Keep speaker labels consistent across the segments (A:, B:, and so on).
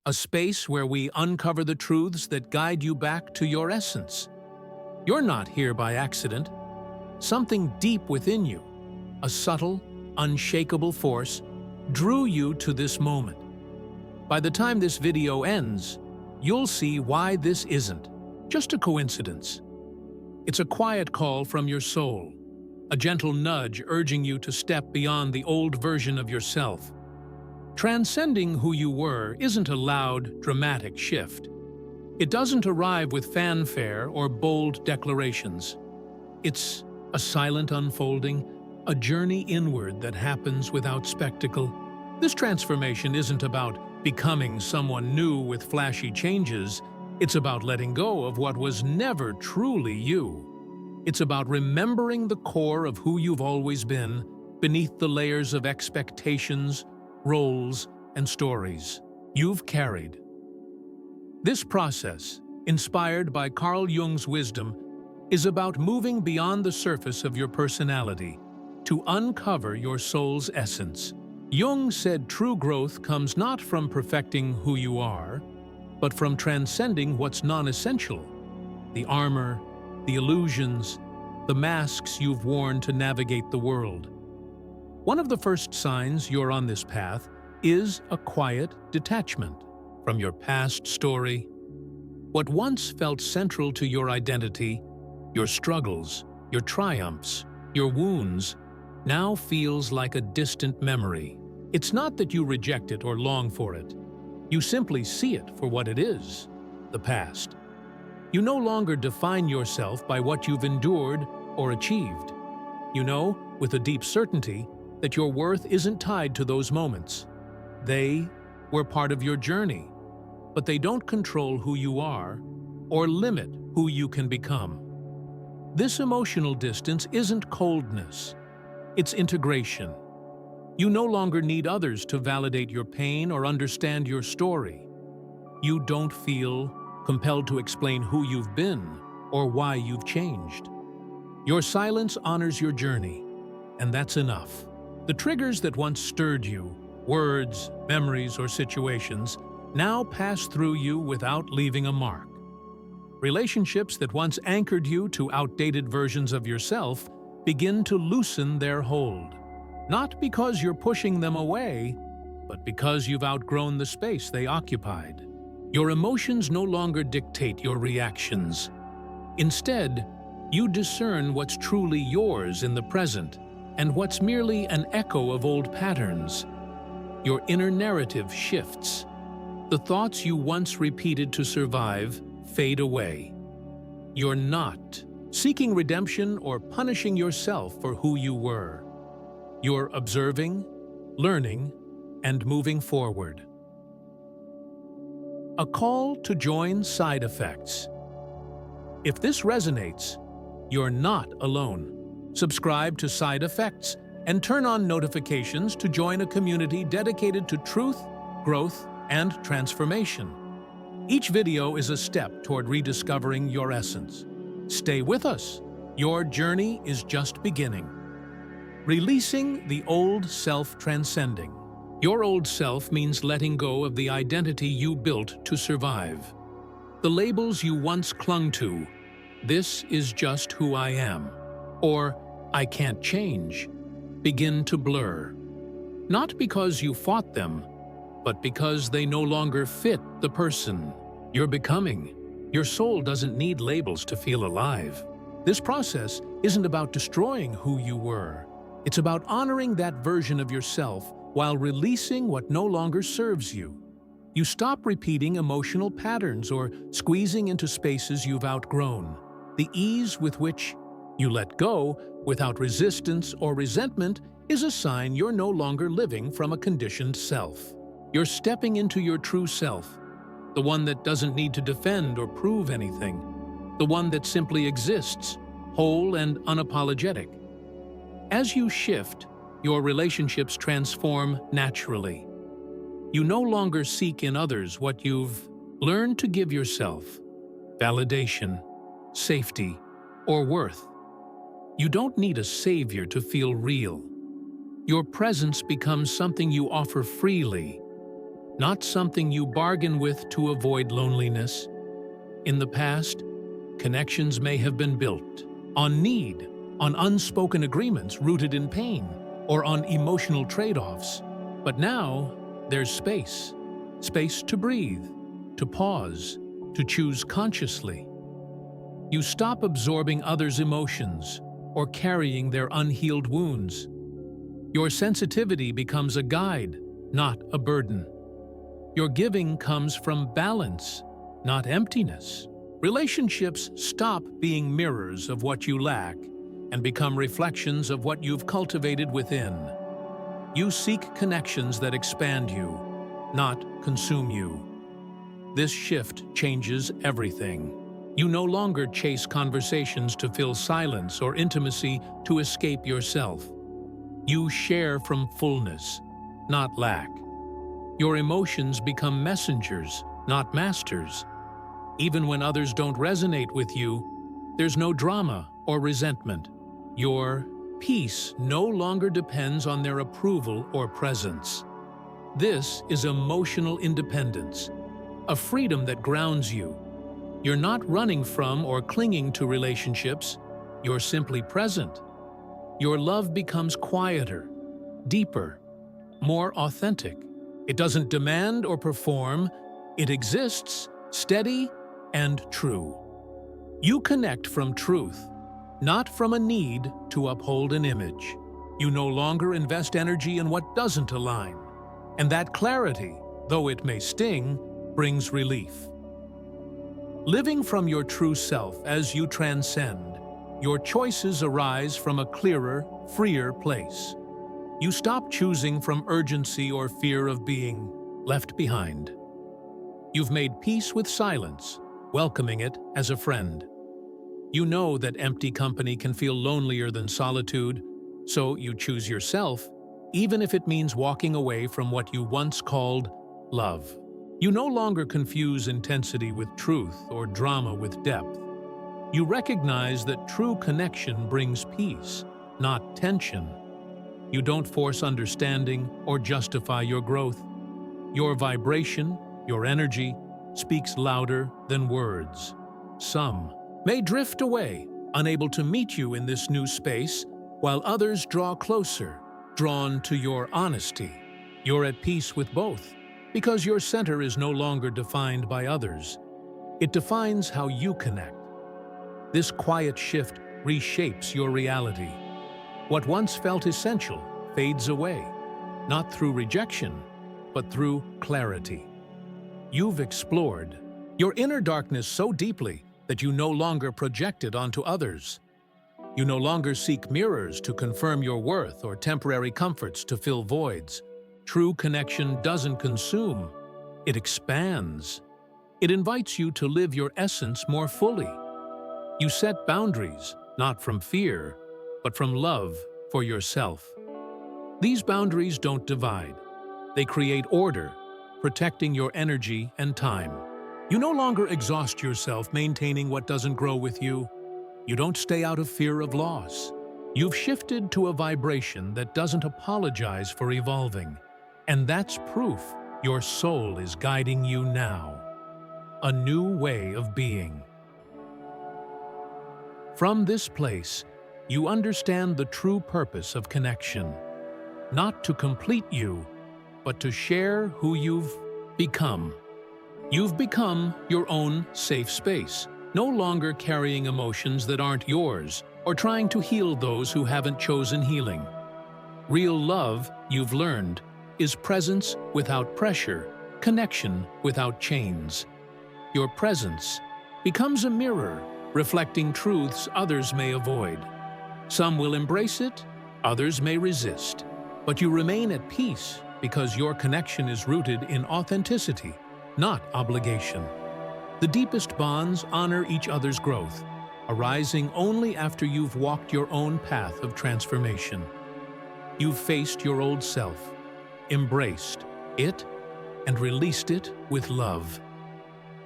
A: a space where we uncover the truths that guide you back to your essence. You're not here by accident. Something deep within you, a subtle, unshakable force, drew you to this moment. By the time this video ends, you'll see why this isn't just a coincidence. It's a quiet call from your soul, a gentle nudge urging you to step beyond the old version of yourself. Transcending who you were isn't a loud, dramatic shift. It doesn't arrive with fanfare or bold declarations. It's a silent unfolding, a journey inward that happens without spectacle. This transformation isn't about becoming someone new with flashy changes. It's about letting go of what was never truly you. It's about remembering the core of who you've always been, beneath the layers of expectations, roles, and stories you've carried. This process, inspired by Carl Jung's wisdom, is about moving beyond the surface of your personality to uncover your soul's essence. Jung said true growth comes not from perfecting who you are, but from transcending what's non-essential, the armor, the illusions, the masks you've worn to navigate the world. One of the first signs you're on this path is a quiet detachment from your past story. What once felt central to your identity, your struggles, your triumphs, your wounds, now feels like a distant memory. It's not that you reject it or long for it. You simply see it for what it is, the past. You no longer define yourself by what you've endured or achieved. You know, with a deep certainty, that your worth isn't tied to those moments. They were part of your journey, but they don't control who you are or limit who you can become. This emotional distance isn't coldness, it's integration. You no longer need others to validate your pain or understand your story. You don't feel compelled to explain who you've been or why you've changed. Your silence honors your journey, and that's enough. The triggers that once stirred you, words, memories, or situations, now pass through you without leaving a mark. Relationships that once anchored you to outdated versions of yourself begin to loosen their hold. Not because you're pushing them away, but because you've outgrown the space they occupied. Your emotions no longer dictate your reactions. Instead, you discern what's truly yours in the present and what's merely an echo of old patterns. Your inner narrative shifts. The thoughts you once repeated to survive fade away. You're not seeking redemption or punishing yourself for who you were. You're observing, learning, and moving forward. A call to join side effects. If this resonates, you're not alone. Subscribe to Side Effects and turn on notifications to join a community dedicated to truth, growth, and transformation. Each video is a step toward rediscovering your essence. Stay with us. Your journey is just beginning. Releasing the old self transcending. Your old self means letting go of the identity you built to survive. The labels you once clung to, "This is just who I am," or "I can't change," begin to blur. Not because you fought them, but because they no longer fit the person you're becoming. Your soul doesn't need labels to feel alive. This process isn't about destroying who you were. It's about honoring that version of yourself while releasing what no longer serves you. You stop repeating emotional patterns or squeezing into spaces you've outgrown. The ease with which you let go, without resistance or resentment, is a sign you're no longer living from a conditioned self. You're stepping into your true self, the one that doesn't need to defend or prove anything, the one that simply exists, whole and unapologetic. As you shift, your relationships transform naturally. You no longer seek in others what you've learned to give yourself: validation, safety, or worth. You don't need a savior to feel real. Your presence becomes something you offer freely, not something you bargain with to avoid loneliness. In the past, connections may have been built on need, on unspoken agreements rooted in pain, or on emotional trade-offs. But now, there's space. Space to breathe, to pause, to choose consciously. You stop absorbing others' emotions or carrying their unhealed wounds. Your sensitivity becomes a guide, not a burden. Your giving comes from balance, not emptiness. Relationships stop being mirrors of what you lack and become reflections of what you've cultivated within. You seek connections that expand you, not consume you. This shift changes everything. You no longer chase conversations to fill silence or intimacy to escape yourself. You share from fullness, not lack. Your emotions become messengers, not masters. Even when others don't resonate with you, there's no drama or resentment. Your peace no longer depends on their approval or presence. This is emotional independence, a freedom that grounds you. You're not running from or clinging to relationships, you're simply present. Your love becomes quieter, deeper, more authentic. It doesn't demand or perform, it exists, steady and true. You connect from truth, not from a need to uphold an image. You no longer invest energy in what doesn't align. And that clarity, though it may sting, brings relief. Living from your true self as you transcend, your choices arise from a clearer, freer place. You stop choosing from urgency or fear of being left behind. You've made peace with silence, welcoming it as a friend. You know that empty company can feel lonelier than solitude, so you choose yourself, even if it means walking away from what you once called love. You no longer confuse intensity with truth or drama with depth. You recognize that true connection brings peace, not tension. You don't force understanding or justify your growth. Your vibration, your energy, speaks louder than words. Some may drift away, unable to meet you in this new space, while others draw closer, drawn to your honesty. You're at peace with both, because your center is no longer defined by others. It defines how you connect. This quiet shift reshapes your reality. What once felt essential fades away, not through rejection, but through clarity. You've explored your inner darkness so deeply that you no longer project it onto others. You no longer seek mirrors to confirm your worth or temporary comforts to fill voids. True connection doesn't consume, it expands. It invites you to live your essence more fully. You set boundaries, not from fear, but from love for yourself. These boundaries don't divide. They create order, protecting your energy and time. You no longer exhaust yourself maintaining what doesn't grow with you. You don't stay out of fear of loss. You've shifted to a vibration that doesn't apologize for evolving. And that's proof your soul is guiding you now. A new way of being. From this place, you understand the true purpose of connection. Not to complete you, but to share who you've become. You've become your own safe space, no longer carrying emotions that aren't yours or trying to heal those who haven't chosen healing. Real love, you've learned, is presence without pressure, connection without chains. Your presence becomes a mirror, reflecting truths others may avoid. Some will embrace it, others may resist. But you remain at peace because your connection is rooted in authenticity, not obligation. The deepest bonds honor each other's growth, arising only after you've walked your own path of transformation. You've faced your old self, embraced it, and released it with love.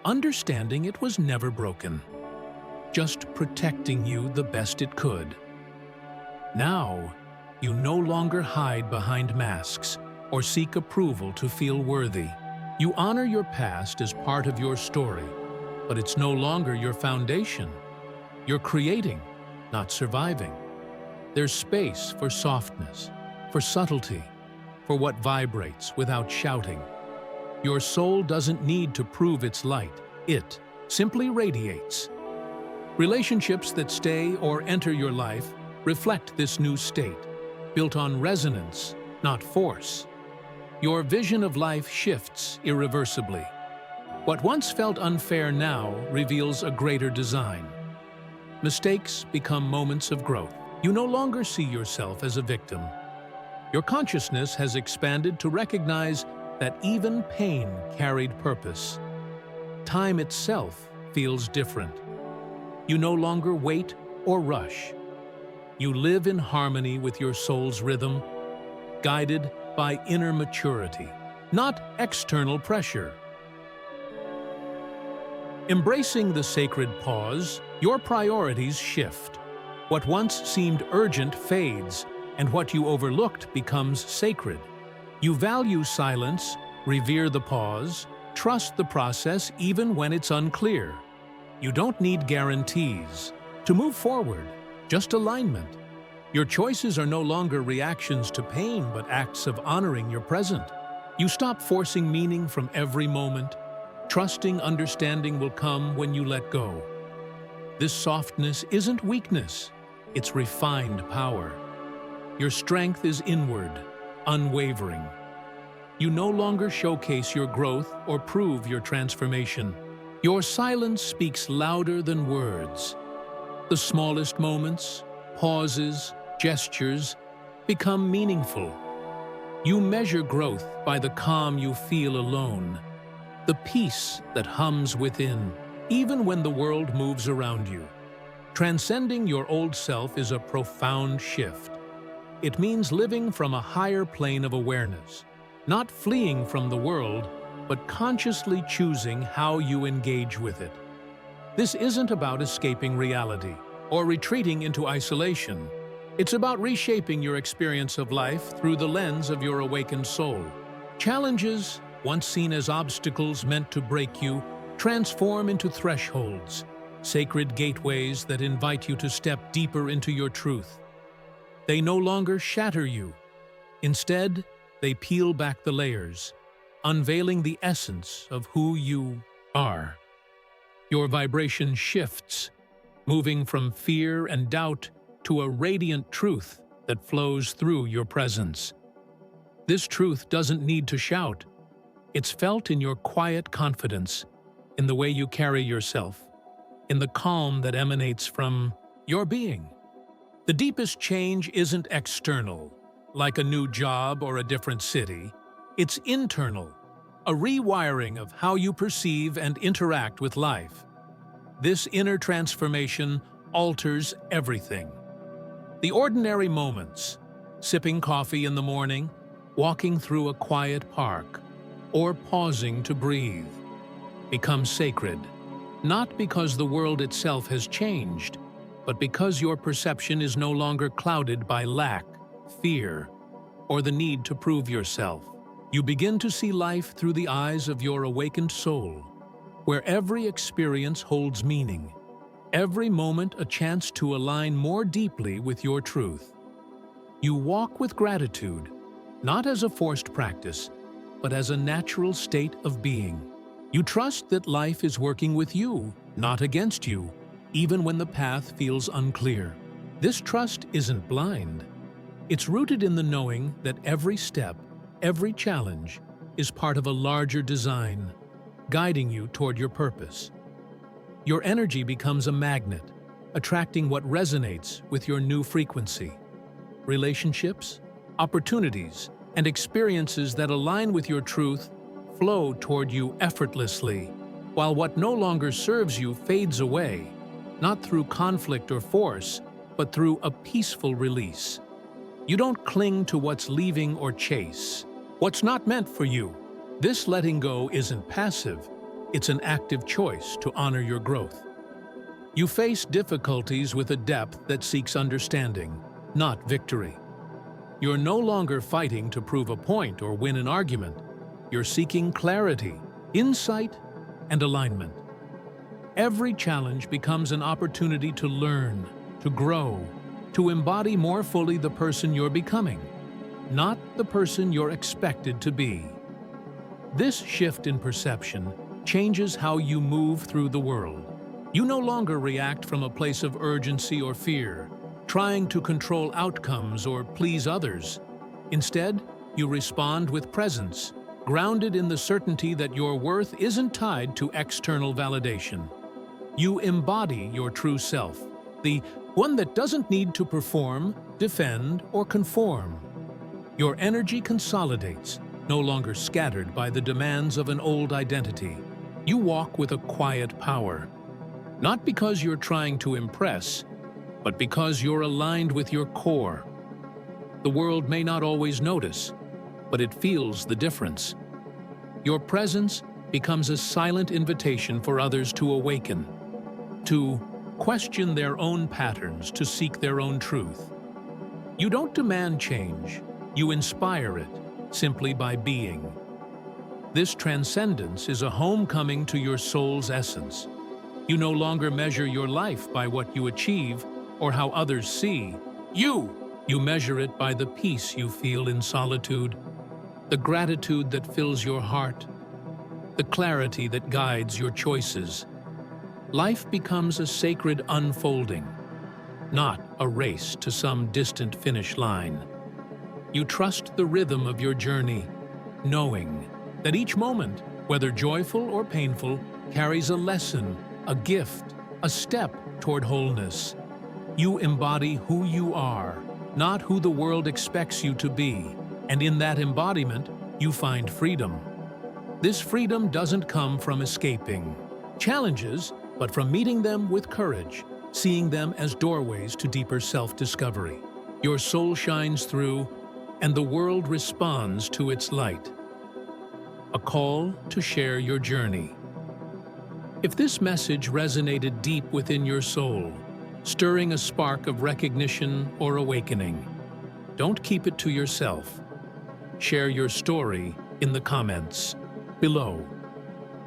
A: Understanding it was never broken, just protecting you the best it could. Now, you no longer hide behind masks or seek approval to feel worthy. You honor your past as part of your story, but it's no longer your foundation. You're creating, not surviving. There's space for softness, for subtlety, for what vibrates without shouting. Your soul doesn't need to prove its light. It simply radiates. Relationships that stay or enter your life reflect this new state, built on resonance, not force. Your vision of life shifts irreversibly. What once felt unfair now reveals a greater design. Mistakes become moments of growth. You no longer see yourself as a victim. Your consciousness has expanded to recognize that even pain carried purpose. Time itself feels different. You no longer wait or rush. You live in harmony with your soul's rhythm, guided by inner maturity, not external pressure. Embracing the sacred pause, your priorities shift. What once seemed urgent fades, and what you overlooked becomes sacred. You value silence, revere the pause, trust the process even when it's unclear. You don't need guarantees to move forward, just alignment. Your choices are no longer reactions to pain but acts of honoring your present. You stop forcing meaning from every moment, trusting understanding will come when you let go. This softness isn't weakness, it's refined power. Your strength is inward, unwavering. You no longer showcase your growth or prove your transformation. Your silence speaks louder than words. The smallest moments, pauses, gestures become meaningful. You measure growth by the calm you feel alone, the peace that hums within, even when the world moves around you. Transcending your old self is a profound shift. It means living from a higher plane of awareness, not fleeing from the world, but consciously choosing how you engage with it. This isn't about escaping reality or retreating into isolation. It's about reshaping your experience of life through the lens of your awakened soul. Challenges, once seen as obstacles meant to break you, transform into thresholds, sacred gateways that invite you to step deeper into your truth. They no longer shatter you. Instead, they peel back the layers, unveiling the essence of who you are. Your vibration shifts, moving from fear and doubt to a radiant truth that flows through your presence. This truth doesn't need to shout. It's felt in your quiet confidence, in the way you carry yourself, in the calm that emanates from your being. The deepest change isn't external, like a new job or a different city. It's internal, a rewiring of how you perceive and interact with life. This inner transformation alters everything. The ordinary moments, sipping coffee in the morning, walking through a quiet park, or pausing to breathe, become sacred, not because the world itself has changed, but because your perception is no longer clouded by lack, fear, or the need to prove yourself. You begin to see life through the eyes of your awakened soul, where every experience holds meaning, every moment a chance to align more deeply with your truth. You walk with gratitude, not as a forced practice, but as a natural state of being. You trust that life is working with you, not against you, even when the path feels unclear. This trust isn't blind. It's rooted in the knowing that every step, every challenge, is part of a larger design, guiding you toward your purpose. Your energy becomes a magnet, attracting what resonates with your new frequency. Relationships, opportunities, and experiences that align with your truth flow toward you effortlessly, while what no longer serves you fades away, not through conflict or force, but through a peaceful release. You don't cling to what's leaving or chase what's not meant for you. This letting go isn't passive, it's an active choice to honor your growth. You face difficulties with a depth that seeks understanding, not victory. You're no longer fighting to prove a point or win an argument. you're seeking clarity, insight, and alignment. Every challenge becomes an opportunity to learn, to grow, to embody more fully the person you're becoming, not the person you're expected to be. This shift in perception changes how you move through the world. You no longer react from a place of urgency or fear, trying to control outcomes or please others. Instead, you respond with presence, grounded in the certainty that your worth isn't tied to external validation. You embody your true self, the one that doesn't need to perform, defend, or conform. Your energy consolidates, no longer scattered by the demands of an old identity. You walk with a quiet power, not because you're trying to impress, but because you're aligned with your core. The world may not always notice, but it feels the difference. Your presence becomes a silent invitation for others to awaken, to question their own patterns, to seek their own truth. You don't demand change, you inspire it, simply by being. This transcendence is a homecoming to your soul's essence. You no longer measure your life by what you achieve or how others see you. You measure it by the peace you feel in solitude, the gratitude that fills your heart, the clarity that guides your choices. Life becomes a sacred unfolding, not a race to some distant finish line. You trust the rhythm of your journey, knowing that each moment, whether joyful or painful, carries a lesson, a gift, a step toward wholeness. You embody who you are, not who the world expects you to be, and in that embodiment, you find freedom. This freedom doesn't come from escaping challenges, but from meeting them with courage, seeing them as doorways to deeper self-discovery. Your soul shines through, and the world responds to its light. A call to share your journey. If this message resonated deep within your soul, stirring a spark of recognition or awakening, don't keep it to yourself. Share your story in the comments below.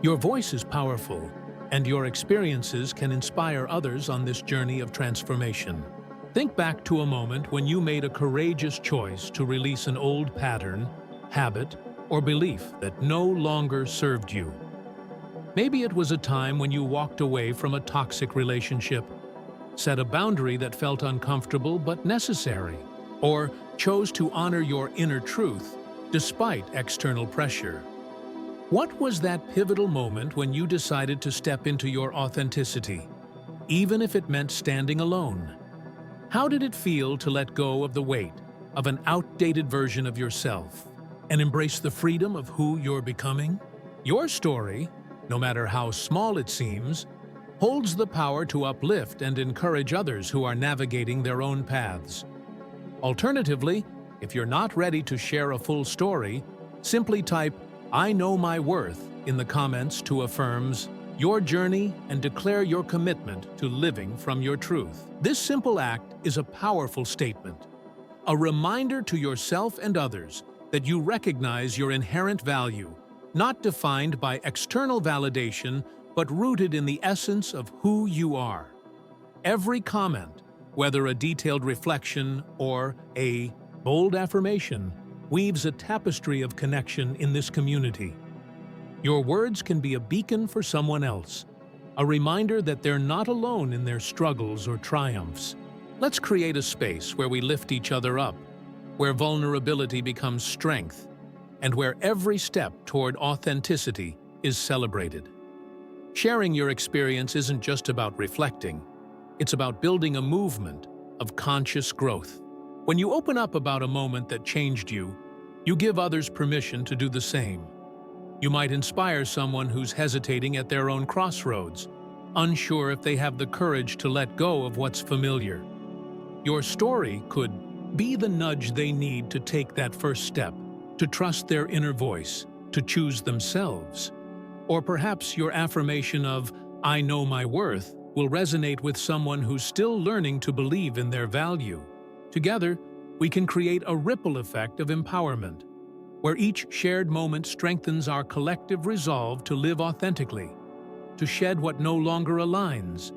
A: Your voice is powerful, and your experiences can inspire others on this journey of transformation. Think back to a moment when you made a courageous choice to release an old pattern, habit, or belief that no longer served you. Maybe it was a time when you walked away from a toxic relationship, set a boundary that felt uncomfortable but necessary, or chose to honor your inner truth despite external pressure. What was that pivotal moment when you decided to step into your authenticity, even if it meant standing alone? How did it feel to let go of the weight of an outdated version of yourself and embrace the freedom of who you're becoming? Your story, no matter how small it seems, holds the power to uplift and encourage others who are navigating their own paths. Alternatively, if you're not ready to share a full story, simply type "I know my worth" in the comments to affirms your journey and declare your commitment to living from your truth. This simple act is a powerful statement, a reminder to yourself and others that you recognize your inherent value, not defined by external validation, but rooted in the essence of who you are. Every comment, whether a detailed reflection or a bold affirmation, weaves a tapestry of connection in this community. Your words can be a beacon for someone else, a reminder that they're not alone in their struggles or triumphs. Let's create a space where we lift each other up, where vulnerability becomes strength, and where every step toward authenticity is celebrated. Sharing your experience isn't just about reflecting, it's about building a movement of conscious growth. When you open up about a moment that changed you, you give others permission to do the same. You might inspire someone who's hesitating at their own crossroads, unsure if they have the courage to let go of what's familiar. Your story could be the nudge they need to take that first step, to trust their inner voice, to choose themselves. Or perhaps your affirmation of "I know my worth" will resonate with someone who's still learning to believe in their value. Together, we can create a ripple effect of empowerment, where each shared moment strengthens our collective resolve to live authentically, to shed what no longer aligns,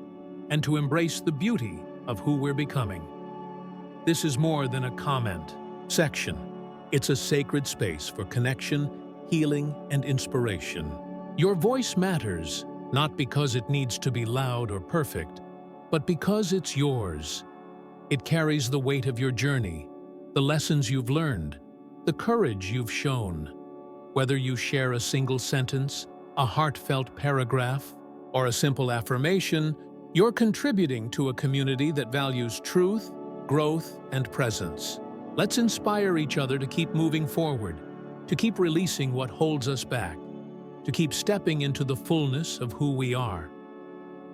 A: and to embrace the beauty of who we're becoming. This is more than a comment section. It's a sacred space for connection, healing, and inspiration. Your voice matters, not because it needs to be loud or perfect, but because it's yours. It carries the weight of your journey, the lessons you've learned, the courage you've shown. Whether you share a single sentence, a heartfelt paragraph, or a simple affirmation, you're contributing to a community that values truth, growth, and presence. Let's inspire each other to keep moving forward, to keep releasing what holds us back, to keep stepping into the fullness of who we are.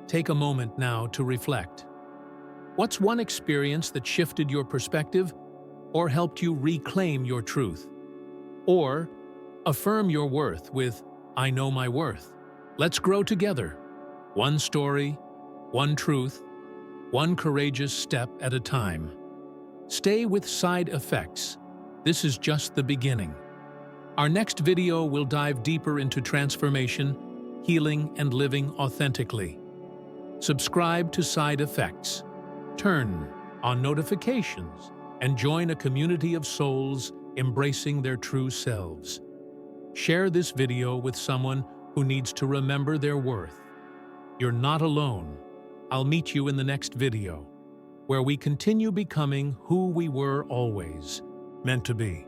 A: Take a moment now to reflect. What's one experience that shifted your perspective or helped you reclaim your truth? Or affirm your worth with, "I know my worth." Let's grow together. One story, one truth, one courageous step at a time. Stay with Side Effects. This is just the beginning. Our next video will dive deeper into transformation, healing, and living authentically. Subscribe to Side Effects. Turn on notifications and join a community of souls embracing their true selves. Share this video with someone who needs to remember their worth. You're not alone. I'll meet you in the next video, where we continue becoming who we were always meant to be.